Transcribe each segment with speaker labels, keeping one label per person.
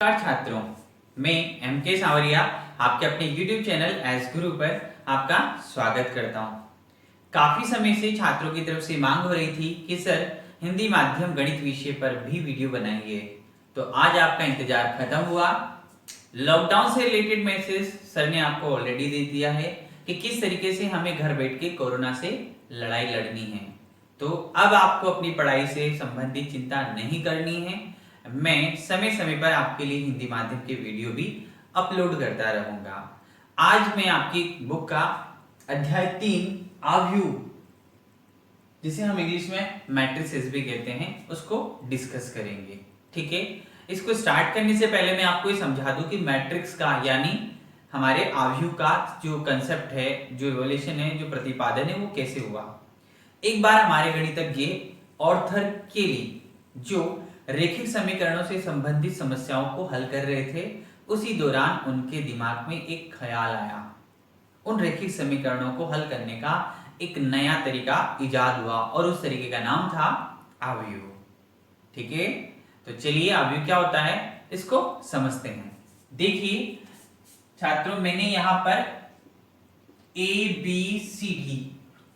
Speaker 1: नमस्कार छात्रों, मैं एम के सांवरिया आपके अपने YouTube चैनल एस गुरु पर आपका स्वागत करता हूं। काफी समय से छात्रों की तरफ से मांग हो रही थी कि सर हिंदी माध्यम गणित विषय पर भी वीडियो बनाइए, तो आज आपका इंतजार खत्म हुआ। लॉकडाउन से रिलेटेड मैसेज सर ने आपको ऑलरेडी दे दिया है कि किस तरीके से हमें घर बैठ के कोरोना से लड़ाई लड़नी है। तो अब आपको अपनी पढ़ाई से संबंधित चिंता नहीं करनी है। मैं समय समय पर आपके लिए हिंदी माध्यम के वीडियो भी अपलोड करता रहूंगा। आज मैं आपकी बुक का अध्याय 3 आव्यूह, जिसे हम इंग्लिश में मैट्रिसेस भी कहते हैं, उसको डिस्कस करेंगे। ठीक है, इसको स्टार्ट करने से पहले मैं आपको ये समझा दूं कि मैट्रिक्स का यानी हमारे आव्यूह का जो कंसेप्ट है, जो इवोल्यूशन है, जो प्रतिपादन है, वो कैसे हुआ। एक बार हमारे गणितज्ञ ऑर्थर केली, जो रेखिक समीकरणों से संबंधित समस्याओं को हल कर रहे थे, उसी दौरान उनके दिमाग में एक ख्याल आया। उन रेखिक समीकरणों को हल करने का एक नया तरीका इजाद हुआ और उस तरीके का नाम था आव्यूह। ठीक है, तो चलिए आव्यूह क्या होता है इसको समझते हैं। देखिए छात्रों, मैंने यहां पर ABCD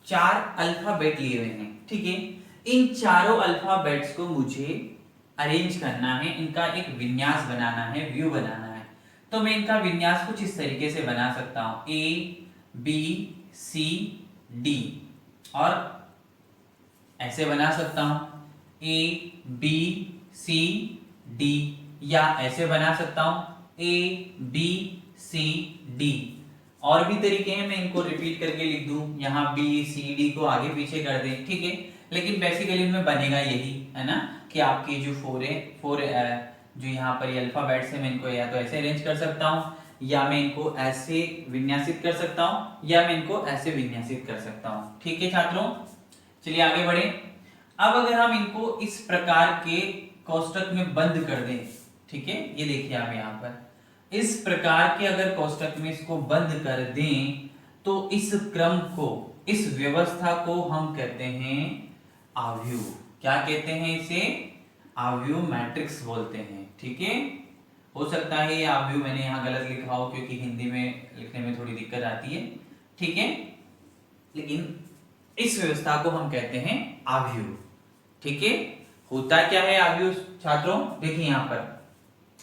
Speaker 1: 4 अल्फाबेट लिए हुए हैं। ठीक है, इन चारों अल्फाबेट्स को मुझे अरेंज करना है, इनका एक विन्यास बनाना है, व्यू बनाना है। तो मैं इनका विन्यास कुछ इस तरीके से बना सकता हूं, ABCD, और ऐसे बना सकता हूं ABCD, या ऐसे बना सकता हूं ABCD। और भी तरीके हैं, मैं इनको रिपीट करके लिख दूं, यहां BCD को आगे पीछे कर दें। ठीक है, लेकिन बेसिकली इनमें बनेगा यही है ना कि आपकी जो फोर जो यहाँ पर ये अल्फाबेट्स है, मैं इनको या तो ऐसे अरेंज कर सकता हूँ, या मैं इनको ऐसे विन्यासित कर सकता हूँ, या मैं इनको ऐसे विन्यासित कर सकता हूँ। ठीक है छात्रों, चलिए आगे बढ़े। अब अगर हम इनको इस प्रकार के कोष्टक में बंद कर दें, ठीक है, ये देखिए आप यहाँ पर इस प्रकार के अगर कोष्टक में इसको बंद कर दें, तो इस क्रम को, इस व्यवस्था को हम कहते हैं आव्यूह। क्या कहते हैं इसे? आव्यूह मैट्रिक्स बोलते हैं। ठीक है, हो सकता है ये आव्यूह मैंने यहाँ गलत लिखा हो, क्योंकि हिंदी में लिखने में थोड़ी दिक्कत आती है। ठीक है, लेकिन इस व्यवस्था को हम कहते हैं आव्यूह। ठीक है, होता क्या है आव्यूह छात्रों? देखिए यहाँ पर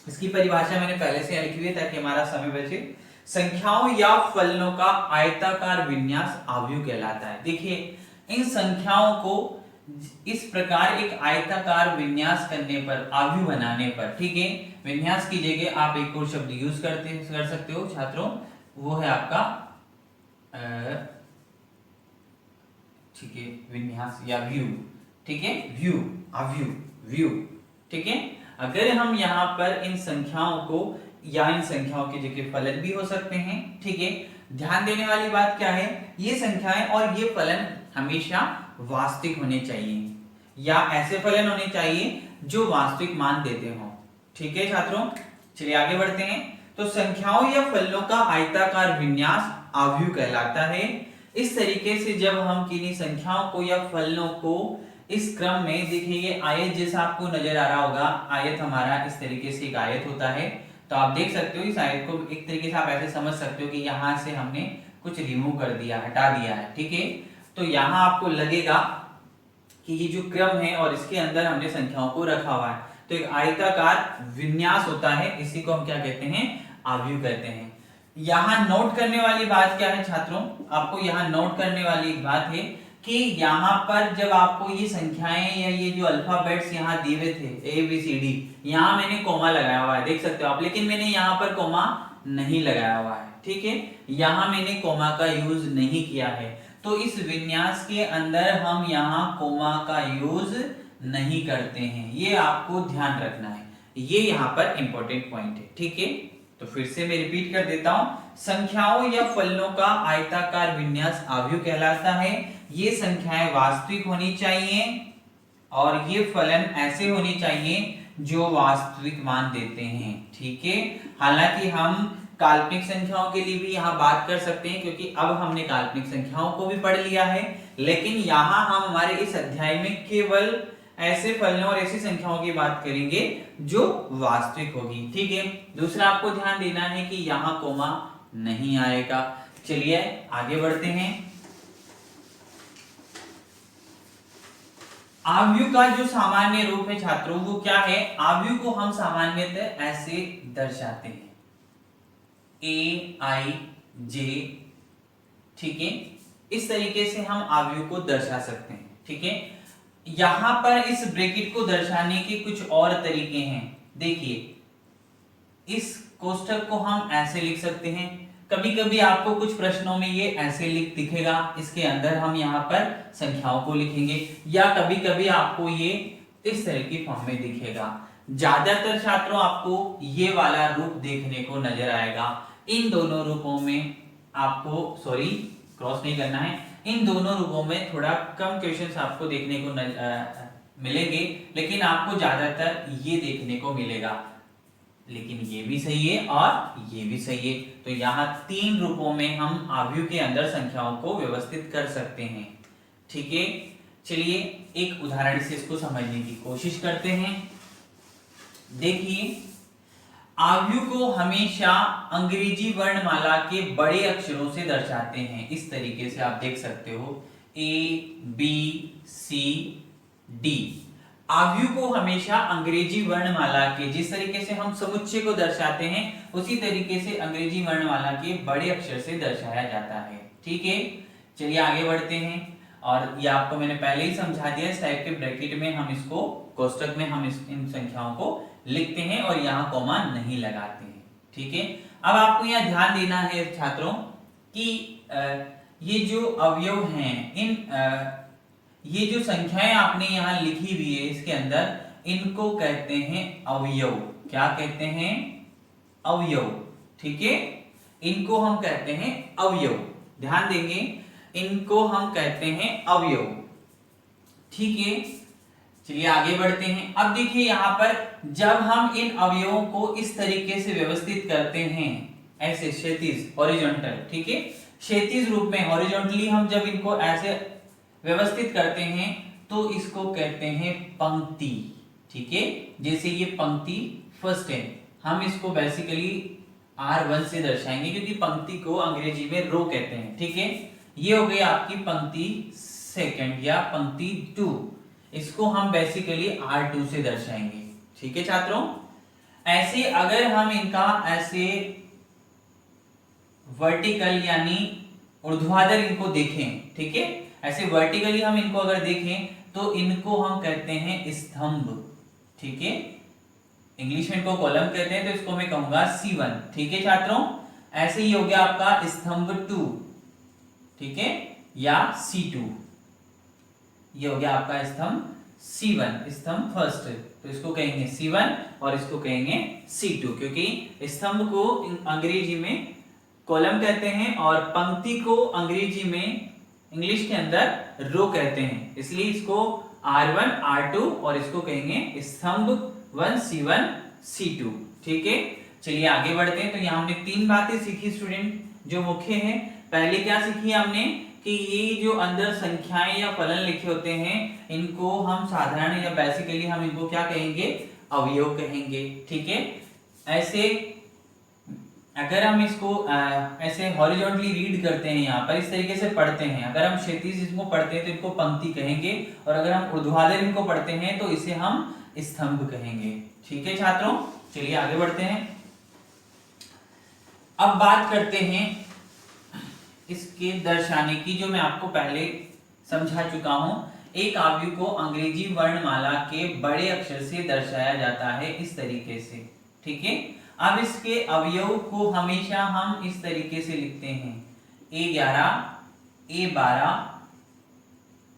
Speaker 1: इसकी परिभाषा मैंने पहले से लिखी हुई है ताकि हमारा समय बचे। संख्याओं या फलनों का आयताकार विन्यास आव्यूह कहलाता है। देखिए इन संख्याओं को इस प्रकार एक आयताकार विन्यास करने पर, आव्यूह बनाने पर, ठीक है, विन्यास की जगह आप एक और शब्द यूज कर सकते हो छात्रों, वो है आपका ठीक है विन्यास या व्यू। ठीक है, व्यू, आव्यूह, व्यू। ठीक है, अगर हम यहाँ पर इन संख्याओं को या इन संख्याओं की जगह फलन भी हो सकते हैं। ठीक है, ध्यान देने वाली बात क्या है, ये संख्याएं और ये फलन हमेशा वास्तविक होने चाहिए, या ऐसे फलन होने चाहिए जो वास्तविक मान देते हो। ठीक है छात्रों, चलिए आगे बढ़ते हैं। तो संख्याओं या फलनों का आयताकार विन्यास आव्यूह कहलाता है। इस तरीके से जब हम किन्हीं संख्याओं को या फलनों को इस क्रम में, देखिए ये आयत जैसा आपको नजर आ रहा होगा, आयत हमारा इस तरीके से एक आयत होता है। तो आप देख सकते हो इस आयत को एक तरीके से आप ऐसे समझ सकते हो कि यहाँ से हमने कुछ रिमूव कर दिया, हटा दिया है। ठीक है, तो यहाँ आपको लगेगा कि ये जो क्रम है और इसके अंदर हमने संख्याओं को रखा हुआ है, तो एक आयताकार विन्यास होता है, इसी को हम क्या कहते हैं? आव्यूह कहते हैं। यहाँ नोट करने वाली बात क्या है छात्रों? आपको यहाँ नोट करने वाली बात है कि यहाँ पर जब आपको ये संख्याएं या ये जो अल्फाबेट्स यहाँ दिए हुए थे ABCD, यहाँ मैंने कोमा लगाया हुआ है, देख सकते हो आप, लेकिन मैंने यहाँ पर कोमा नहीं लगाया हुआ है। ठीक है, यहाँ मैंने कोमा का यूज नहीं किया है, तो इस विन्यास के अंदर हम यहाँ कोमा का यूज नहीं करते हैं, ये आपको ध्यान रखना है, ये यहाँ पर इंपॉर्टेंट पॉइंट है। ठीक है, तो फिर से मैं रिपीट कर देता हूं, संख्याओं या फलनों का आयताकार विन्यास आव्यूह कहलाता है। ये संख्याएं वास्तविक होनी चाहिए और ये फलन ऐसे होने चाहिए जो वास्तविक मान देते हैं। ठीक है, हालांकि हम काल्पनिक संख्याओं के लिए भी यहाँ बात कर सकते हैं, क्योंकि अब हमने काल्पनिक संख्याओं को भी पढ़ लिया है, लेकिन यहाँ हम हमारे इस अध्याय में केवल ऐसे फलनों और ऐसी संख्याओं की बात करेंगे जो वास्तविक होगी। ठीक है, दूसरा आपको ध्यान देना है कि यहाँ कोमा नहीं आएगा। चलिए आगे बढ़ते हैं। आव्यूह का जो सामान्य रूप है छात्रों वो क्या है? आव्यूह को हम सामान्यतः ऐसे दर्शाते हैं, ए आई जे। ठीक है, इस तरीके से हम आव्यूह को दर्शा सकते हैं। ठीक है, यहां पर इस ब्रैकेट को दर्शाने के कुछ और तरीके हैं। देखिए, इस कोष्ठक को हम ऐसे लिख सकते हैं। कभी कभी आपको कुछ प्रश्नों में ये ऐसे लिख दिखेगा, इसके अंदर हम यहाँ पर संख्याओं को लिखेंगे, या कभी कभी आपको ये इस तरह की फॉर्म में दिखेगा। ज्यादातर छात्रों आपको ये वाला रूप देखने को नजर आएगा। इन दोनों रूपों में आपको क्रॉस नहीं करना है। इन दोनों रूपों में थोड़ा कम क्वेश्चंस आपको देखने को मिलेंगे, लेकिन आपको ज्यादातर ये देखने को मिलेगा। लेकिन ये भी सही है और ये भी सही है। तो यहाँ 3 रूपों में हम आव्यूह के अंदर संख्याओं को व्यवस्थित कर सकते हैं। ठीक है, चलिए एक उदाहरण से इसको समझने की कोशिश करते हैं। देखिए, आव्यूह को हमेशा अंग्रेजी वर्णमाला के बड़े अक्षरों से दर्शाते हैं। इस तरीके से आप देख सकते हो, A B C D। आव्यूह को हमेशा अंग्रेजी वर्णमाला के, जिस तरीके से हम समुच्चय को दर्शाते हैं उसी तरीके से अंग्रेजी वर्णमाला के बड़े अक्षर से दर्शाया जाता है। ठीक है, चलिए आगे बढ़ते हैं। और ये आपको मैंने पहले ही समझा दिया, इस टाइप के ब्रैकेट में हम इसको, कोष्ठक में हम इन संख्याओं को लिखते हैं और यहाँ कॉमा नहीं लगाते हैं। ठीक है, अब आपको यहाँ ध्यान देना है छात्रों कि ये जो अवयव हैं, ये जो संख्याएं आपने यहाँ लिखी हुई है इसके अंदर, इनको कहते हैं अवयव। क्या कहते हैं? अवयव। ठीक है, इनको हम कहते हैं अवयव। ध्यान देंगे, इनको हम कहते हैं अवयव। ठीक है, चलिए आगे बढ़ते हैं। अब देखिए यहाँ पर जब हम इन अवयवों को इस तरीके से व्यवस्थित करते हैं, ऐसे क्षैतिज, हॉरिजॉन्टल। ठीक है, क्षैतिज रूप में हॉरिजॉन्टली हम जब इनको ऐसे व्यवस्थित करते हैं तो इसको कहते हैं पंक्ति। ठीक है, जैसे ये पंक्ति फर्स्ट है, हम इसको बेसिकली R1 से दर्शाएंगे क्योंकि पंक्ति को अंग्रेजी में रो कहते हैं। ठीक है, ये हो गई आपकी पंक्ति सेकंड या पंक्ति 2, इसको हम बेसिकली R2 से दर्शाएंगे। ठीक है छात्रों, ऐसे अगर हम इनका ऐसे वर्टिकल यानी ऊर्ध्वाधर इनको देखें, ठीक है, ऐसे वर्टिकली हम इनको अगर देखें तो इनको हम कहते हैं स्तंभ। ठीक है, इंग्लिश में इनको कॉलम कहते हैं, तो इसको मैं कहूंगा C1। ठीक है छात्रों, ऐसे ही हो गया आपका स्तंभ 2। ठीक है, या C2, ये हो गया आपका स्तंभ C1, स्तंभ फर्स्ट, तो इसको कहेंगे C1 और इसको कहेंगे C2, क्योंकि स्तंभ को अंग्रेजी में कॉलम कहते हैं और पंक्ति को अंग्रेजी में, इंग्लिश के अंदर रो कहते हैं, इसलिए इसको R1 R2 और इसको कहेंगे स्तंभ 1 C1 C2। ठीक है, चलिए आगे बढ़ते हैं। तो यहाँ हमने 3 बातें सीखी स्टूडेंट जो मुख्य है। पहले क्या सीखी हमने कि ये जो अंदर संख्याएं या फलन लिखे होते हैं इनको हम साधारण या बेसिकली हम इनको क्या कहेंगे? अवयव कहेंगे। ठीक है, ऐसे अगर हम इसको ऐसे हॉरिजॉन्टली रीड करते हैं, यहाँ पर इस तरीके से पढ़ते हैं, अगर हम क्षैतिज इसको पढ़ते हैं तो इनको पंक्ति कहेंगे, और अगर हम ऊर्ध्वाधर इनको पढ़ते हैं तो इसे हम स्तंभ कहेंगे। ठीक है छात्रों, चलिए आगे बढ़ते हैं। अब बात करते हैं इसके दर्शाने की, जो मैं आपको पहले समझा चुका हूं। एक आव्यूह को अंग्रेजी वर्णमाला के बड़े अक्षर से दर्शाया जाता है इस तरीके से। ठीक है, अब इसके अवयव को हमेशा हम इस तरीके से लिखते हैं, A11 A12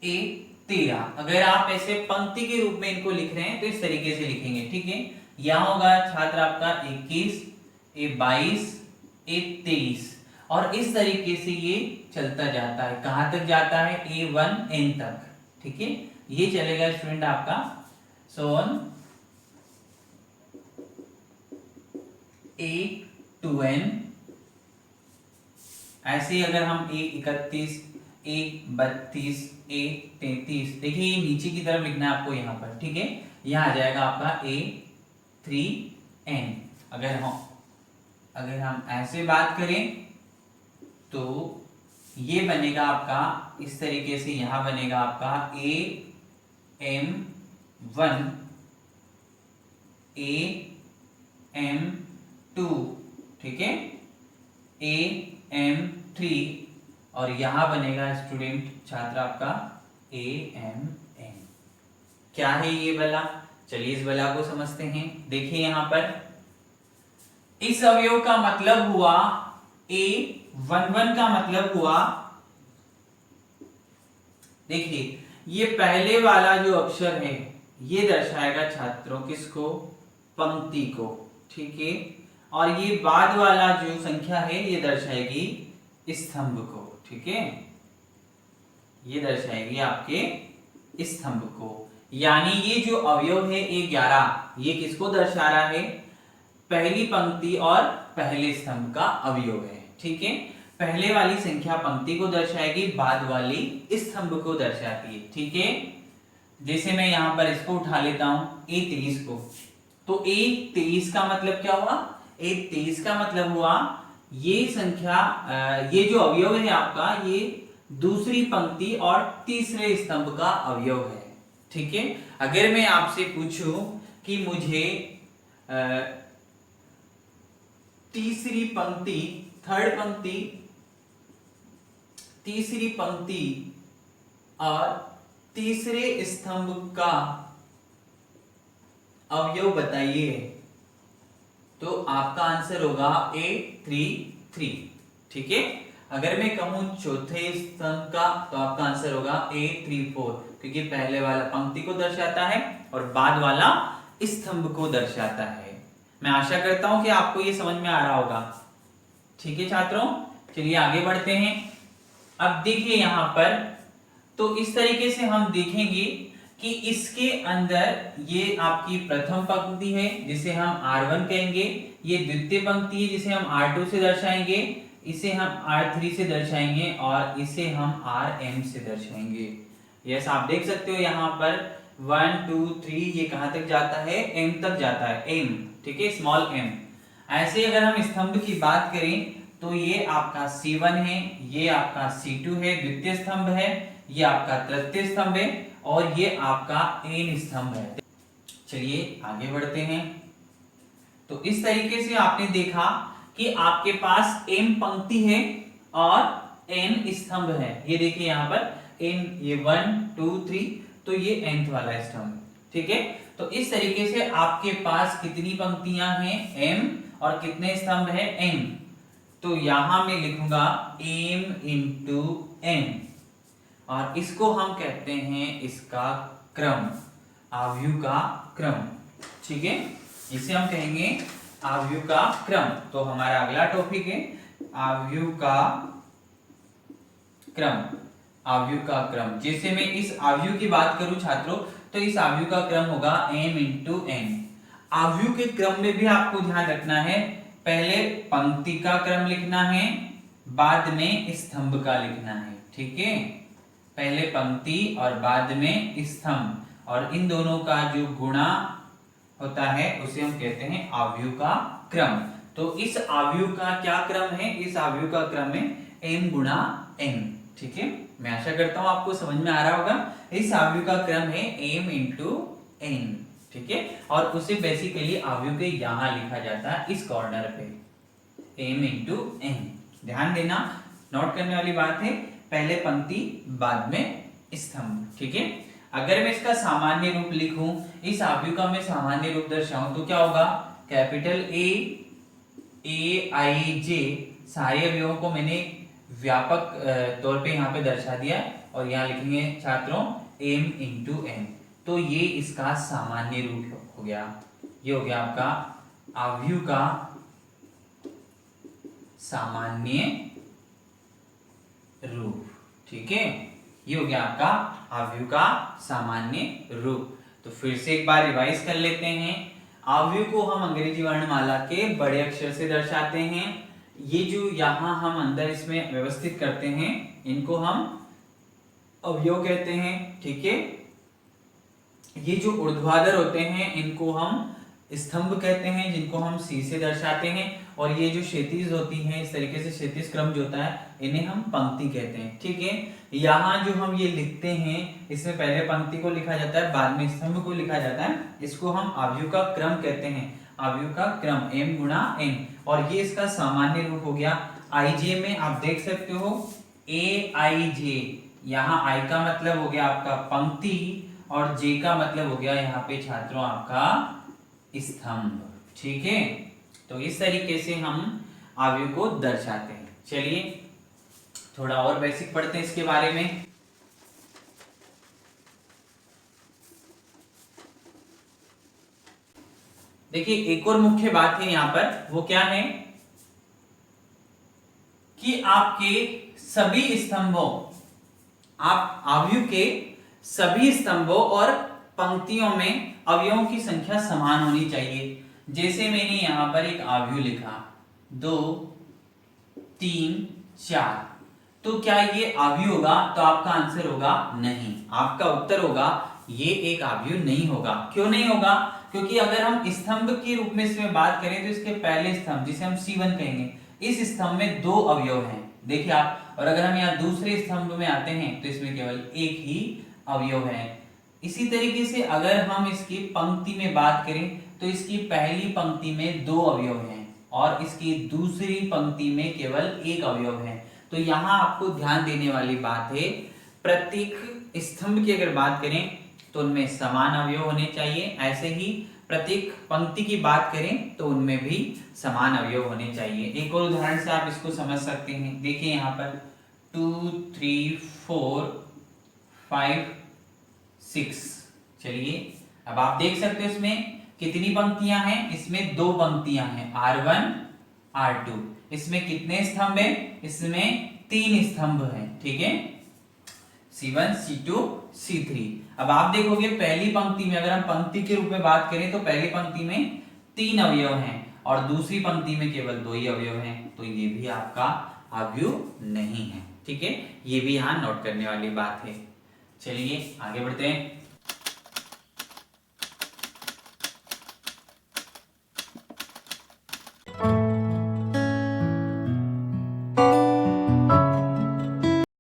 Speaker 1: A13। अगर आप ऐसे पंक्ति के रूप में इनको लिख रहे हैं तो इस तरीके से लिखेंगे। ठीक है, यहां होगा छात्र आपका 21 A22 A23, और इस तरीके से ये चलता जाता है। कहां तक जाता है? A1N तक। ठीक है, ये चलेगा स्टूडेंट आपका सोन A2N। ऐसे ही अगर हम A31 A32, A33। देखिए ये नीचे की तरफ लिखना है आपको यहाँ पर, ठीक है। यहाँ आ जाएगा आपका A3N। अगर हम ऐसे बात करें तो ये बनेगा आपका इस तरीके से, यहां बनेगा आपका AM1, AM2, ठीक है, AM3 और यहां बनेगा स्टूडेंट छात्र आपका AMN। क्या है ये बला? चलिए इस बला को समझते हैं। देखिए यहां पर इस अवयव का मतलब हुआ A11 का मतलब हुआ, देखिए ये पहले वाला जो अक्षर है ये दर्शाएगा छात्रों किसको? पंक्ति को, ठीक है। और ये बाद वाला जो संख्या है ये दर्शाएगी स्तंभ को, ठीक है। ये दर्शाएगी आपके स्तंभ को। यानी ये जो अवयव है A11 ये किसको दर्शा रहा है? पहली पंक्ति और पहले स्तंभ का अवयव है, ठीक है। पहले वाली संख्या पंक्ति को दर्शाएगी, बाद वाली स्तंभ को दर्शाती है, ठीक है। जैसे मैं यहां पर इसको उठा लेता हूं A23 को, तो A23 का मतलब क्या हुआ? A23 का मतलब हुआ ये संख्या, ये जो अवयव है आपका ये दूसरी पंक्ति और तीसरे स्तंभ का अवयव है, ठीक है। अगर मैं आपसे पूछूं कि मुझे तीसरी पंक्ति, थर्ड पंक्ति, तीसरी पंक्ति और तीसरे स्तंभ का अवयव बताइए, तो आपका आंसर होगा A33, ठीक है। अगर मैं कहूं चौथे स्तंभ का तो आपका आंसर होगा A34, क्योंकि पहले वाला पंक्ति को दर्शाता है और बाद वाला स्तंभ को दर्शाता है। मैं आशा करता हूं कि आपको ये समझ में आ रहा होगा, ठीक है छात्रों। चलिए आगे बढ़ते हैं। अब देखिए यहां पर तो इस तरीके से हम देखेंगे कि इसके अंदर ये आपकी प्रथम पंक्ति है जिसे हम R1 कहेंगे, ये द्वितीय पंक्ति है जिसे हम R2 से दर्शाएंगे, इसे हम R3 से दर्शाएंगे और इसे हम RM से दर्शाएंगे। यस, आप देख सकते हो यहाँ पर 1 2 3 ये कहां तक जाता है? M तक जाता है, M, ठीक है, स्मॉल m। ऐसे अगर हम स्तंभ की बात करें तो ये आपका C1 है, ये आपका C2 है द्वितीय स्तंभ है, ये आपका तृतीय स्तंभ है और ये आपका n स्तंभ है। चलिए आगे बढ़ते हैं। तो इस तरीके से आपने देखा कि आपके पास m पंक्ति है और n स्तंभ है। ये देखिए यहाँ पर n, ये 1 2 3, तो ये nth वाला स्तंभ, ठीक है। तो इस तरीके से आपके पास कितनी पंक्तियां हैं? m और कितने स्तंभ है? n। तो यहां मैं लिखूंगा m इंटू n और इसको हम कहते हैं इसका क्रम, आव्यूह का क्रम, ठीक है। इसे हम कहेंगे आव्यूह का क्रम। तो हमारा अगला टॉपिक है आव्यूह का क्रम। आव्यूह का क्रम, जैसे मैं इस आव्यूह की बात करूं छात्रों तो इस आव्यूह का क्रम होगा m इंटू n। आव्यूह के क्रम में भी आपको ध्यान रखना है, पहले पंक्ति का क्रम लिखना है, बाद में स्तंभ का लिखना है, ठीक है। पहले पंक्ति और बाद में स्तंभ, और इन दोनों का जो गुणा होता है उसे हम कहते हैं आव्यूह का क्रम। तो इस आव्यूह का क्या क्रम है? इस आव्यूह का क्रम है m गुणा n, ठीक है। मैं आशा करता हूं आपको समझ में आ रहा होगा। इस आव्यूह का क्रम है m इंटू n, ठीक है। और उसे बेसिकली आव्यूह के यहां लिखा जाता है इस कॉर्नर पे, m इंटू n। ध्यान देना, नोट करने वाली बात है, पहले पंक्ति बाद में स्तंभ, ठीक है। अगर मैं इसका सामान्य रूप लिखूं, इस आव्यूह का मैं सामान्य रूप दर्शाऊं तो क्या होगा? कैपिटल A I J, सारे अवयवों को मैंने व्यापक तौर पे यहाँ पे दर्शा दिया और यहाँ लिखेंगे छात्रों m इंटू n। तो ये इसका सामान्य रूप हो गया, ये हो गया आपका आव्यूह का सामान्य रूप, ठीक है। ये हो गया आपका आव्यूह का सामान्य रूप। तो फिर से एक बार रिवाइज कर लेते हैं। आव्यूह को हम अंग्रेजी वर्णमाला के बड़े अक्षर से दर्शाते हैं। ये जो यहाँ हम अंदर इसमें व्यवस्थित करते हैं इनको हम अवयव कहते हैं। ठीक है, ये जो ऊर्ध्वाधर होते हैं इनको हम स्तंभ कहते हैं, जिनको हम सी से दर्शाते हैं, और ये जो क्षैतिज होती हैं इस तरीके से क्षैतिज क्रम जो होता है इन्हें हम पंक्ति कहते हैं। ठीक है, यहाँ जो हम ये लिखते हैं इसमें पहले पंक्ति को लिखा जाता है, बाद में स्तंभ को लिखा जाता है, इसको हम अवयव का क्रम कहते हैं, अवयव का क्रम m गुणा n। और ये इसका सामान्य रूप हो गया। IJ में आप देख सकते हो AIJ, यहाँ I का मतलब हो गया आपका पंक्ति और J का मतलब हो गया यहाँ पे छात्रों आपका स्तंभ। ठीक है, तो इस तरीके से हम अवयव को दर्शाते हैं। चलिए थोड़ा और बेसिक पढ़ते हैं इसके बारे में। देखिए एक और मुख्य बात है यहाँ पर, वो क्या है कि आपके सभी स्तंभों, आप अवयव के सभी स्तंभों और पंक्तियों में अवयवों की संख्या समान होनी चाहिए। जैसे मैंने यहां पर एक अवयव लिखा 2 3 4, तो क्या ये अवयव होगा? तो आपका आंसर होगा नहीं, आपका उत्तर होगा ये एक अवयव नहीं होगा। क्यों नहीं होगा? क्योंकि अगर हम स्तंभ के रूप में इसमें बात करें तो इसके पहले स्तंभ जिसे हम C1 कहेंगे, इस स्तंभ में 2 अवयव हैं, देखिए आप। और अगर हम यहाँ दूसरे स्तंभ में आते हैं तो इसमें केवल एक ही अवयव है। इसी तरीके से अगर हम इसकी पंक्ति में बात करें तो इसकी पहली पंक्ति में 2 अवयव हैं और इसकी दूसरी पंक्ति में केवल एक अवयव है। तो यहाँ आपको ध्यान देने वाली बात है, प्रत्येक स्तंभ की अगर बात करें तो उनमें समान अवयव होने चाहिए, ऐसे ही प्रत्येक पंक्ति की बात करें तो उनमें भी समान अवयव होने चाहिए। एक और उदाहरण से आप इसको समझ सकते हैं। देखिए यहाँ पर 2 3 4 5 6, चलिए अब आप देख सकते हो इसमें कितनी पंक्तियां हैं? इसमें 2 पंक्तियां हैं, R1 R2। इसमें कितने स्तंभ हैं? इसमें 3 स्तंभ हैं। ठीक है, C1 C2 C3। अब आप देखोगे पहली पंक्ति में अगर हम पंक्ति के रूप में बात करें तो पहली पंक्ति में 3 अवयव हैं और दूसरी पंक्ति में केवल 2 ही अवयव हैं, तो ये भी आपका अवयव नहीं है। ठीक है, ये भी यहाँ नोट करने वाली बात है। चलिए आगे बढ़ते हैं।